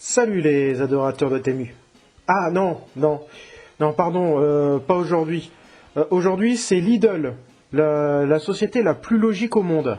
Salut les adorateurs de Temu. Ah non, pardon, pas aujourd'hui. Aujourd'hui c'est Lidl, la société la plus logique au monde.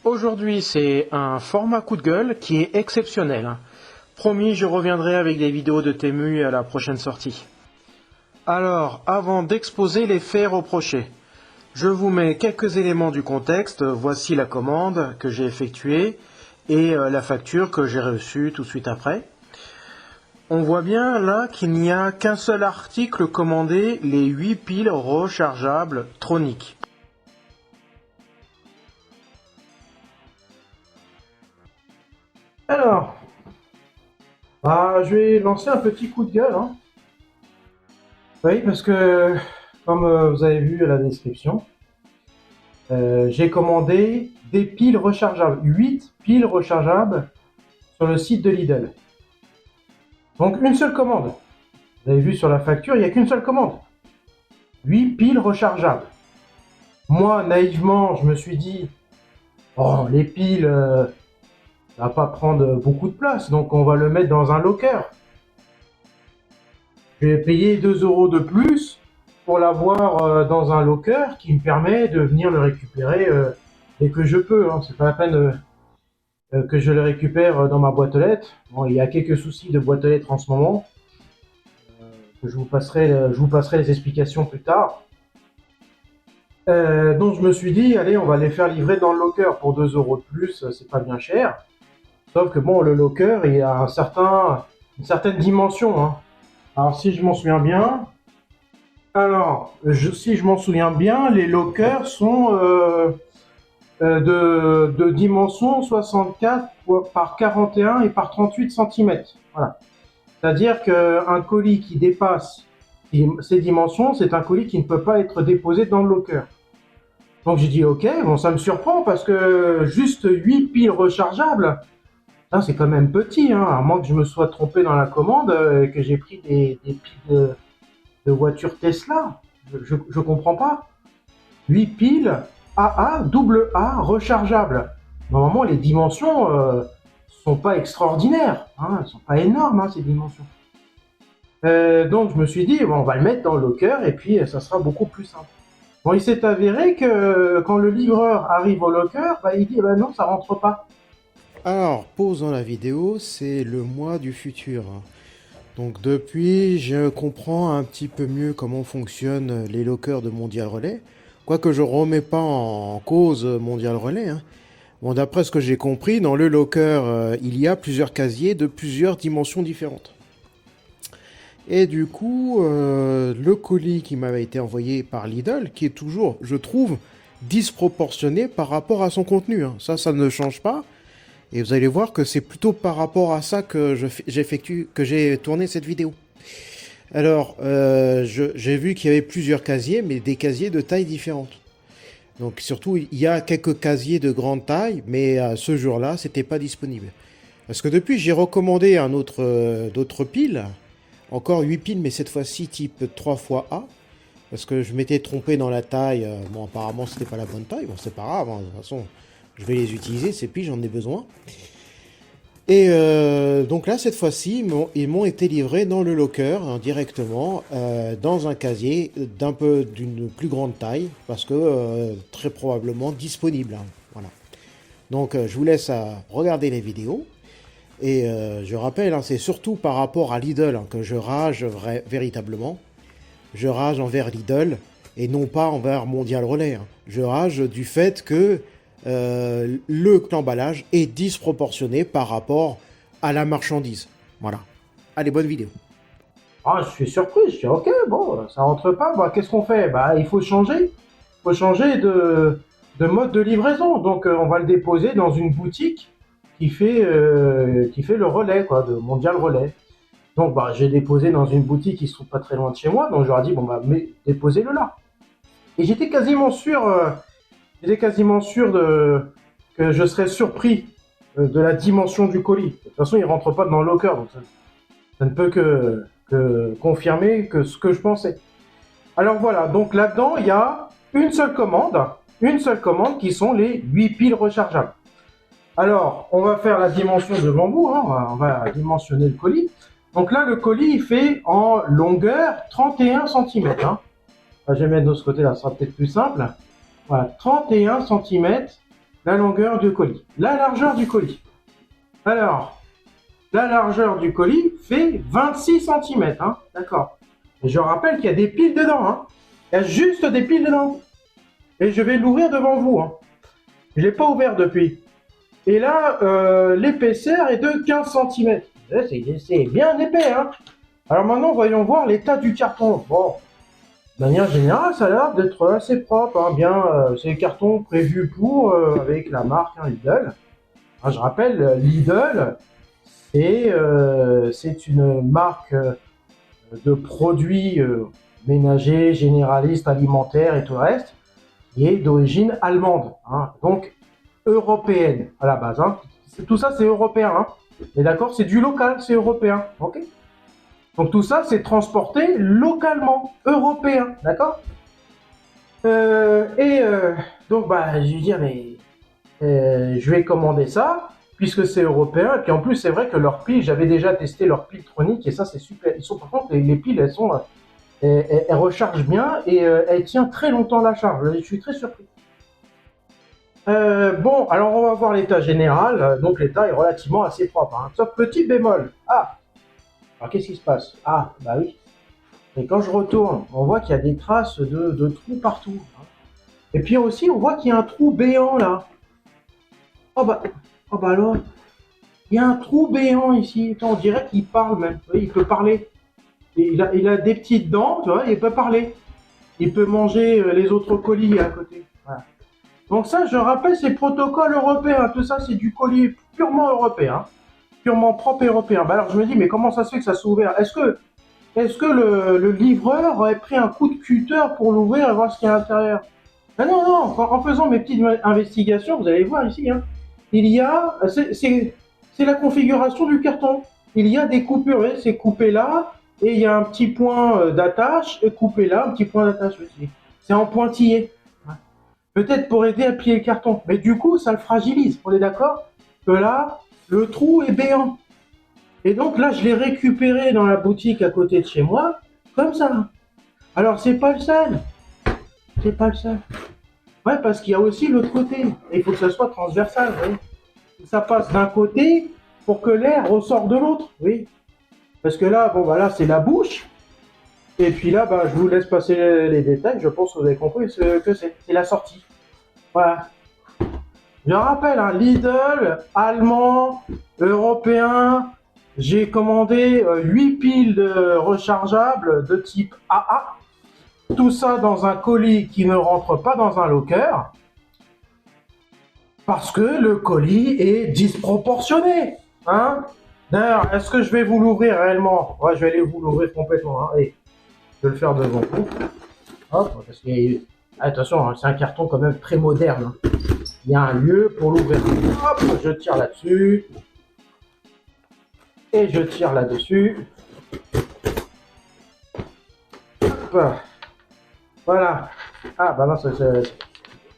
Aujourd'hui c'est un format coup de gueule qui est exceptionnel, hein. Promis, je reviendrai avec des vidéos de Temu à la prochaine sortie. Alors, avant d'exposer les faits reprochés, je vous mets quelques éléments du contexte. Voici la commande que j'ai effectuée et la facture que j'ai reçue tout de suite après. On voit bien là qu'il n'y a qu'un seul article commandé, les 8 piles rechargeables Tronic. Alors, je vais lancer un petit coup de gueule, hein. Oui, parce que, comme vous avez vu à la description, j'ai commandé des piles rechargeables, 8 piles rechargeables sur le site de Lidl. Donc une seule commande. Vous avez vu sur la facture, il n'y a qu'une seule commande. 8 piles rechargeables. Moi, naïvement, je me suis dit, oh, les piles, ça va pas prendre beaucoup de place, donc on va le mettre dans un locker. Je vais payer 2 € de plus pour l'avoir dans un locker qui me permet de venir le récupérer dès que je peux, hein. C'est pas la peine que je le récupère dans ma boîte aux lettres. Bon, il y a quelques soucis de boîte aux lettres en ce moment. Que je vous passerai les explications plus tard. Donc je me suis dit, allez, on va les faire livrer dans le locker pour 2 € de plus, c'est pas bien cher. Sauf que bon, le locker, il a une certaine dimension, hein. Alors si je m'en souviens bien, si je m'en souviens bien, les lockers sont de dimension 64 par 41 et par 38 cm. Voilà. C'est-à-dire qu'un colis qui dépasse ces dimensions, c'est un colis qui ne peut pas être déposé dans le locker. Donc j'ai dit ok, bon ça me surprend parce que juste 8 piles rechargeables, c'est quand même petit, hein, à moins que je me sois trompé dans la commande et que j'ai pris des piles de voitures Tesla. Je comprends pas. 8 piles AA, double A, rechargeables. Normalement les dimensions sont pas extraordinaires, hein, elles sont pas énormes, hein, ces dimensions. Donc je me suis dit, bon, on va le mettre dans le locker et puis ça sera beaucoup plus simple. Bon, il s'est avéré que quand le livreur arrive au locker, il dit non, ça rentre pas. Alors, pause dans la vidéo, c'est le mois du futur. Donc depuis, je comprends un petit peu mieux comment fonctionnent les lockers de Mondial Relais. Quoique je remets pas en cause Mondial Relais, hein. Bon, d'après ce que j'ai compris, dans le locker, il y a plusieurs casiers de plusieurs dimensions différentes. Et du coup, le colis qui m'avait été envoyé par Lidl, qui est toujours, je trouve, disproportionné par rapport à son contenu, hein. Ça ne change pas. Et vous allez voir que c'est plutôt par rapport à ça que j'ai tourné cette vidéo. Alors, j'ai vu qu'il y avait plusieurs casiers, mais des casiers de taille différentes. Donc surtout, il y a quelques casiers de grande taille, mais ce jour-là, c'était pas disponible. Parce que depuis, j'ai recommandé d'autres piles, encore 8 piles, mais cette fois-ci type 3xA, parce que je m'étais trompé dans la taille. Bon, apparemment, c'était pas la bonne taille. Bon, c'est pas grave, hein, de toute façon. Je vais les utiliser, ces piles, j'en ai besoin. Et donc là, cette fois-ci, ils m'ont été livrés dans le locker, hein, directement, dans un casier d'une plus grande taille, parce que très probablement disponible, hein, voilà. Donc je vous laisse regarder les vidéos. Et je rappelle, hein, c'est surtout par rapport à Lidl, hein, que je rage véritablement. Je rage envers Lidl, et non pas envers Mondial Relais, hein. Je rage du fait que l'emballage est disproportionné par rapport à la marchandise. Voilà. Allez, bonne vidéo. Ah, je suis surpris, je dis ok, bon, ça rentre pas, qu'est-ce qu'on fait? Il faut changer. Il faut changer de mode de livraison. Donc on va le déposer dans une boutique qui fait le relais, quoi, de Mondial Relais. Donc j'ai déposé dans une boutique qui se trouve pas très loin de chez moi, donc je leur ai dit bon mais déposez-le là. Et j'étais quasiment sûr que je serais surpris de la dimension du colis. De toute façon, il rentre pas dans le locker, donc ça ne peut que confirmer que ce que je pensais. Alors voilà, donc là-dedans, il y a une seule commande qui sont les 8 piles rechargeables. Alors, on va faire la dimension devant vous, hein, on va dimensionner le colis. Donc là, le colis, il fait en longueur 31 cm. Hein. Je vais mettre de ce côté-là, ça sera peut-être plus simple. Voilà, 31 cm, la longueur du colis. La largeur du colis. Alors, la largeur du colis fait 26 cm. Hein, d'accord. Et je rappelle qu'il y a des piles dedans. Hein. Il y a juste des piles dedans. Et je vais l'ouvrir devant vous. Hein. Je ne l'ai pas ouvert depuis. Et là, l'épaisseur est de 15 cm. C'est bien épais. Hein. Alors maintenant, voyons voir l'état du carton. Bon, de manière générale, ça a l'air d'être assez propre. Hein. Bien, c'est le carton prévu pour, avec la marque hein, Lidl. Hein, je rappelle, Lidl, c'est une marque de produits ménagers, généralistes, alimentaires et tout le reste, qui est d'origine allemande. Hein. Donc, européenne à la base. Hein. Tout ça, c'est européen. Hein. Et d'accord, c'est du local, c'est européen. Ok. Donc tout ça, c'est transporté localement, européen. D'accord. Donc, bah, je vais dire, mais je vais commander ça puisque c'est européen. Et puis en plus, c'est vrai que leurs piles, j'avais déjà testé leurs piles troniques et ça, c'est super. Ils sont par contre, les piles, elles rechargent bien et elles tiennent très longtemps la charge. Je suis très surpris. Bon, alors on va voir l'état général. Donc l'état est relativement assez propre. Hein. Sauf petit bémol. Ah, alors qu'est-ce qui se passe? Ah, bah oui. Et quand je retourne, on voit qu'il y a des traces de trous partout. Hein. Et puis aussi, on voit qu'il y a un trou béant là. Oh bah alors, il y a un trou béant ici. Attends, on dirait qu'il parle même. Oui, il peut parler. Et il a des petites dents, tu vois, il peut parler. Il peut manger les autres colis à côté. Voilà. Donc ça, je rappelle, c'est protocole européen. Tout ça, c'est du colis purement européen, purement propre européen. Bah alors je me dis, mais comment ça se fait que ça s'est ouvert? Est-ce que le livreur aurait pris un coup de cutter pour l'ouvrir et voir ce qu'il y a à l'intérieur? Ah non, non, en faisant mes petites investigations, vous allez voir ici, hein, il y a, c'est la configuration du carton. Il y a des coupures, vous voyez, c'est coupé là, et il y a un petit point d'attache, et coupé là, un petit point d'attache aussi. C'est en pointillé. Peut-être pour aider à plier le carton. Mais du coup, ça le fragilise. On est d'accord que là, le trou est béant. Et donc là, je l'ai récupéré dans la boutique à côté de chez moi, comme ça. Alors, c'est pas le seul. C'est pas le seul. Ouais, parce qu'il y a aussi l'autre côté. Et il faut que ça soit transversal, oui. Ça passe d'un côté pour que l'air ressort de l'autre, oui. Parce que là, bon, bah là, c'est la bouche. Et puis là, bah, je vous laisse passer les détails. Je pense que vous avez compris ce que c'est. C'est la sortie. Voilà. Je rappelle, hein, Lidl, allemand, européen. J'ai commandé 8 piles rechargeables de type AA. Tout ça dans un colis qui ne rentre pas dans un locker. Parce que le colis est disproportionné. Hein. D'ailleurs, est-ce que je vais vous l'ouvrir réellement? Ouais, je vais aller vous l'ouvrir complètement. Hein. Allez, je vais le faire devant vous. Hop, parce que, attention, hein, c'est un carton quand même très moderne. Hein. Il y a un lieu pour l'ouvrir. Hop, je tire là-dessus. Et je tire là-dessus. Hop. Voilà. Ah bah non,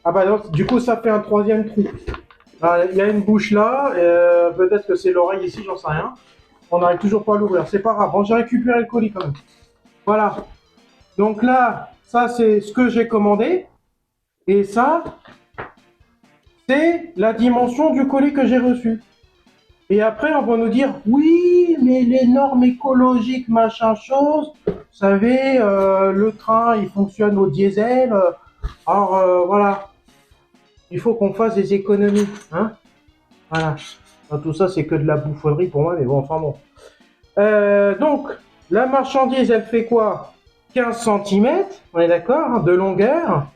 ah bah non, du coup ça fait un troisième trou. Il y a une bouche là, peut-être que c'est l'oreille ici, j'en sais rien. On n'arrive toujours pas à l'ouvrir, c'est pas grave. Bon, j'ai récupéré le colis quand même. Voilà. Donc là, ça c'est ce que j'ai commandé. Et ça, c'est la dimension du colis que j'ai reçu. Et après, on va nous dire, oui, mais les normes écologiques, machin chose, vous savez, le train, il fonctionne au diesel. Alors, voilà, il faut qu'on fasse des économies. Hein, voilà. Enfin, tout ça, c'est que de la bouffonnerie pour moi, mais bon, enfin bon. Donc, la marchandise, elle fait quoi? 15 cm, on est d'accord, hein, de longueur.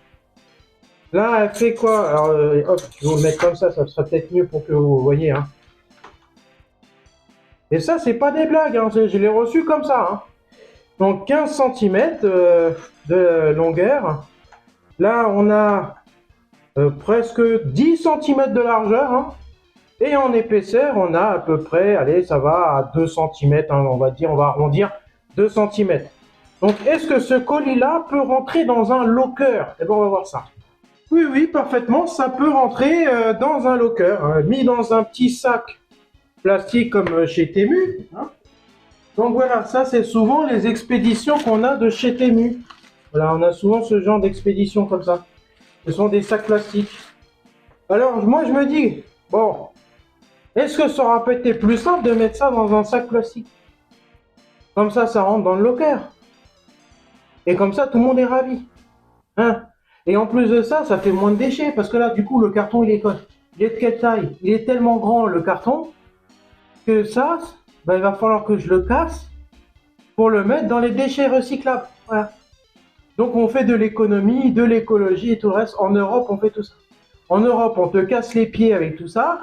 Là, elle fait quoi? Alors, hop, je vais vous le mettre comme ça sera peut-être mieux pour que vous voyez. Hein. Et ça, c'est pas des blagues, hein, je l'ai reçu comme ça. Hein. Donc 15 cm de longueur. Là, on a presque 10 cm de largeur. Hein. Et en épaisseur, on a à peu près, allez, ça va à 2 cm, hein, on va dire, on va arrondir 2 cm. Donc, est-ce que ce colis-là peut rentrer dans un locker? Eh bien, on va voir ça. Oui, oui, parfaitement. Ça peut rentrer dans un locker, hein, mis dans un petit sac plastique comme chez Temu, hein. Donc voilà, ça c'est souvent les expéditions qu'on a de chez Temu. Voilà, on a souvent ce genre d'expédition comme ça. Ce sont des sacs plastiques. Alors moi je me dis, bon, est-ce que ça aurait pas été plus simple de mettre ça dans un sac plastique? Comme ça rentre dans le locker. Et comme ça, tout le monde est ravi. Hein? Et en plus de ça, ça fait moins de déchets. Parce que là, du coup, le carton, il est de quelle taille? Il est tellement grand, le carton, que ça, ben, il va falloir que je le casse pour le mettre dans les déchets recyclables. Voilà. Donc on fait de l'économie, de l'écologie et tout le reste. En Europe, on fait tout ça. En Europe, on te casse les pieds avec tout ça,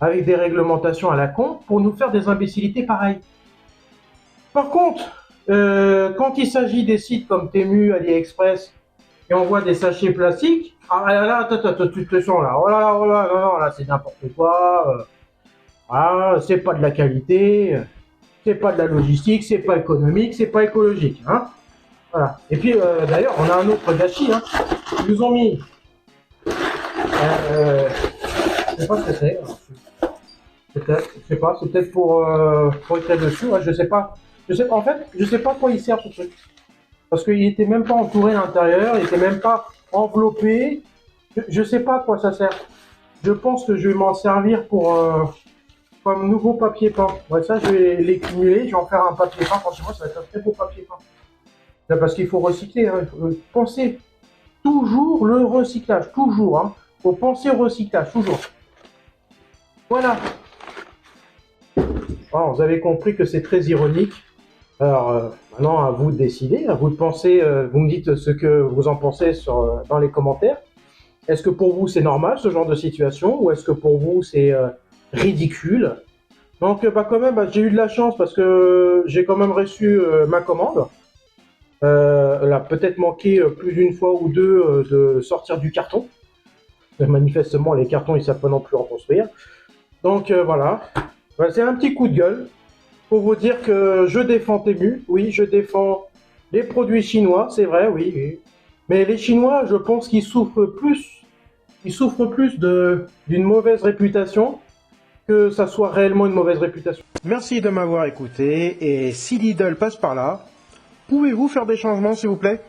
avec des réglementations à la con, pour nous faire des imbécilités pareilles. Par contre, quand il s'agit des sites comme Temu, AliExpress, et on voit des sachets plastiques, ah là, attends, tu te sens là, oh là, non, non, là c'est n'importe quoi, ah, c'est pas de la qualité, c'est pas de la logistique, c'est pas économique, c'est pas écologique, hein. Voilà. Et puis d'ailleurs, on a un autre gâchis, hein. Ils nous ont mis, je sais pas ce que c'est, peut-être, je sais pas, c'est peut-être pour écrire dessus, ouais, je sais pas. En fait, je sais pas à quoi il sert ce truc. Parce qu'il était même pas entouré à l'intérieur, il était même pas enveloppé. Je sais pas à quoi ça sert. Je pense que je vais m'en servir pour comme nouveau papier peint. Ouais, ça, je vais l'écumuler, je vais en faire un papier peint. Franchement, ça va être un très beau papier peint. Là, parce qu'il faut recycler, hein. Il faut penser toujours le recyclage, toujours. Hein. Faut penser au recyclage, toujours. Voilà. Bon, vous avez compris que c'est très ironique. Alors, maintenant, à vous de décider, à vous de penser. Vous me dites ce que vous en pensez dans les commentaires. Est-ce que pour vous c'est normal ce genre de situation ou est-ce que pour vous c'est ridicule? Donc, bah, quand même, bah, j'ai eu de la chance parce que j'ai quand même reçu ma commande. Elle a peut-être manqué plus d'une fois ou deux de sortir du carton. Manifestement, les cartons ils savent pas non plus en construire. Donc voilà. Bah, c'est un petit coup de gueule pour vous dire que je défends Temu. Oui, je défends les produits chinois, c'est vrai, oui, oui. Mais les Chinois, je pense qu'ils souffrent plus. Ils souffrent plus d'une mauvaise réputation que ça soit réellement une mauvaise réputation. Merci de m'avoir écouté et si Lidl passe par là, pouvez-vous faire des changements s'il vous plaît?